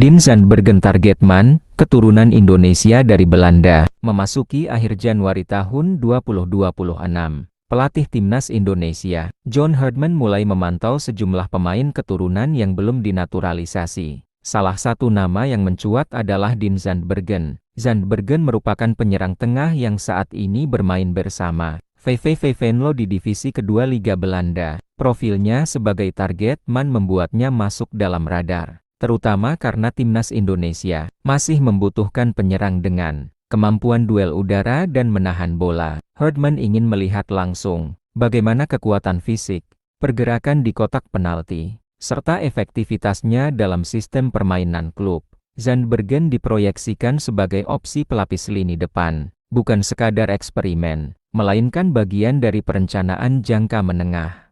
Dean Zandbergen target man, keturunan Indonesia dari Belanda. Memasuki akhir Januari tahun 2026, pelatih timnas Indonesia, John Herdman mulai memantau sejumlah pemain keturunan yang belum dinaturalisasi. Salah satu nama yang mencuat adalah Dean Zandbergen. Zandbergen merupakan penyerang tengah yang saat ini bermain bersama VVV Venlo di divisi kedua Liga Belanda. Profilnya sebagai target man membuatnya masuk dalam radar, terutama karena timnas Indonesia masih membutuhkan penyerang dengan kemampuan duel udara dan menahan bola. Herdman ingin melihat langsung bagaimana kekuatan fisik, pergerakan di kotak penalti, serta efektivitasnya dalam sistem permainan klub. Zandbergen diproyeksikan sebagai opsi pelapis lini depan, bukan sekadar eksperimen, melainkan bagian dari perencanaan jangka menengah.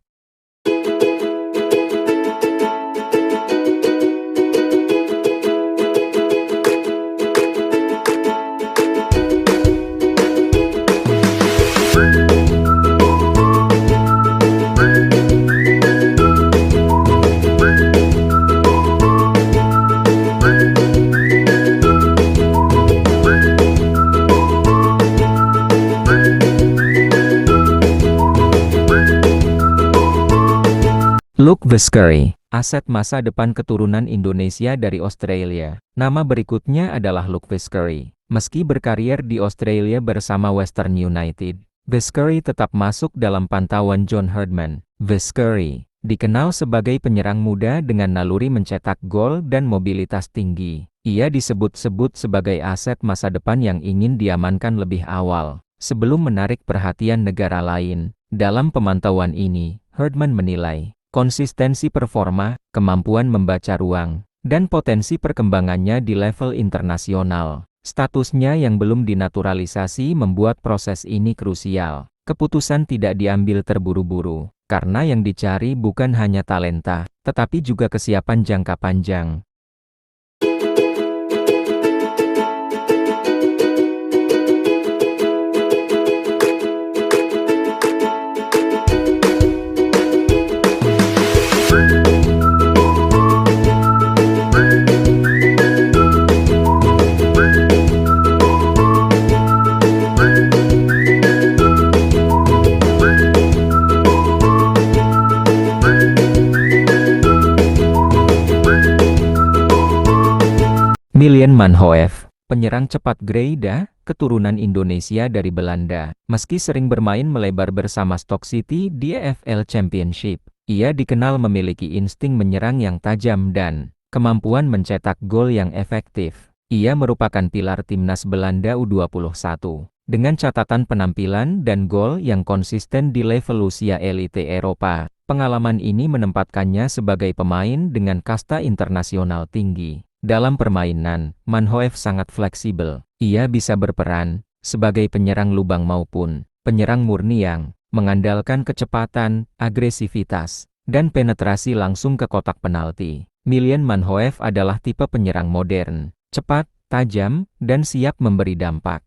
Luke Vizcarry, aset masa depan keturunan Indonesia dari Australia. Nama berikutnya adalah Luke Vizcarry. Meski berkarier di Australia bersama Western United, Vizcarry tetap masuk dalam pantauan John Herdman. Vizcarry dikenal sebagai penyerang muda dengan naluri mencetak gol dan mobilitas tinggi. Ia disebut-sebut sebagai aset masa depan yang ingin diamankan lebih awal, sebelum menarik perhatian negara lain. Dalam pemantauan ini, Herdman menilai konsistensi performa, kemampuan membaca ruang, dan potensi perkembangannya di level internasional. Statusnya yang belum dinaturalisasi membuat proses ini krusial. Keputusan tidak diambil terburu-buru, karena yang dicari bukan hanya talenta, tetapi juga kesiapan jangka panjang. Miljan Manhoef, penyerang cepat Grenada, keturunan Indonesia dari Belanda. Meski sering bermain melebar bersama Stoke City di EFL Championship, ia dikenal memiliki insting menyerang yang tajam dan kemampuan mencetak gol yang efektif. Ia merupakan pilar timnas Belanda U21, dengan catatan penampilan dan gol yang konsisten di level usia elite Eropa. Pengalaman ini menempatkannya sebagai pemain dengan kasta internasional tinggi. Dalam permainan, Manhoef sangat fleksibel. Ia bisa berperan sebagai penyerang lubang maupun penyerang murni yang mengandalkan kecepatan, agresivitas, dan penetrasi langsung ke kotak penalti. Miljan Manhoef adalah tipe penyerang modern, cepat, tajam, dan siap memberi dampak.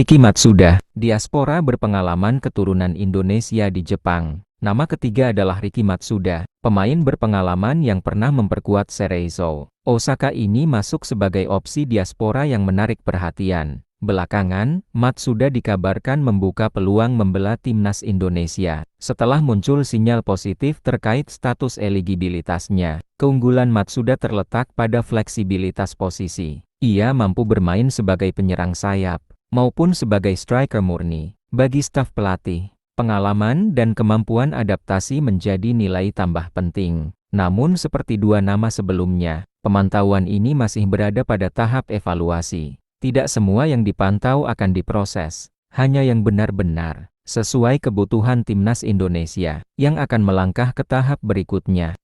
Riki Matsuda, diaspora berpengalaman keturunan Indonesia di Jepang. Nama ketiga adalah Riki Matsuda, pemain berpengalaman yang pernah memperkuat Cerezo Osaka. Ini masuk sebagai opsi diaspora yang menarik perhatian. Belakangan, Matsuda dikabarkan membuka peluang membela timnas Indonesia, setelah muncul sinyal positif terkait status eligibilitasnya. Keunggulan Matsuda terletak pada fleksibilitas posisi. Ia mampu bermain sebagai penyerang sayap maupun sebagai striker murni. Bagi staf pelatih, pengalaman dan kemampuan adaptasi menjadi nilai tambah penting. Namun seperti dua nama sebelumnya, pemantauan ini masih berada pada tahap evaluasi. Tidak semua yang dipantau akan diproses, hanya yang benar-benar sesuai kebutuhan timnas Indonesia, yang akan melangkah ke tahap berikutnya.